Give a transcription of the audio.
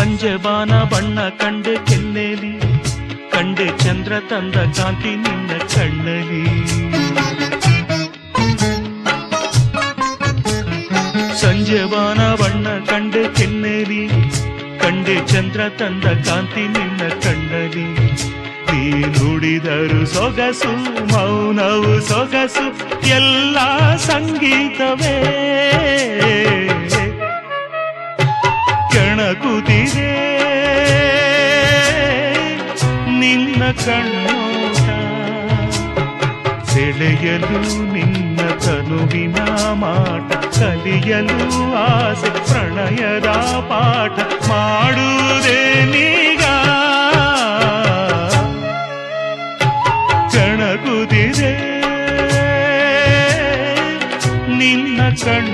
ಸಂಜೆ ಬಾನ ಬಣ್ಣ ಕಂಡೆ ಕೆನ್ನೆಲಿ, ಕಂಡೆ ಚಂದ್ರ ತಂದ ಕಾಂತಿ ನಿನ್ನ ಕಣ್ಣಲಿ. ಸಂಜೆ ಬಾನ ಬಣ್ಣ ಕಂಡೆ ಕೆನ್ನೆಲಿ, ಕಂಡೆ ಚಂದ್ರ ತಂದ ಕಾಂತಿ ನಿನ್ನ ಕಣ್ಣಲಿ. ನೀ ನುಡಿದರು ಸೊಗಸು, ಮೌನವು ಸೊಗಸು, ಎಲ್ಲ ಸಂಗೀತವೇ ಕೆಣಕುತ್ತಿದೆ ನಿನ್ನ ಕಣ್ಣೋಟ. ಸೆಳೆಯಲು ನಿನ್ನ ತನುವಿನ ಮಾಟ, ಕಲಿಯಲು ಆಸೆ ಪ್ರಣಯದ ಪಾಠ ಮಾಡುವುದೇ ನೀಗ. ಕೆಣಕುತ್ತಿದೆ ನಿನ್ನ ಕಣ್ಣು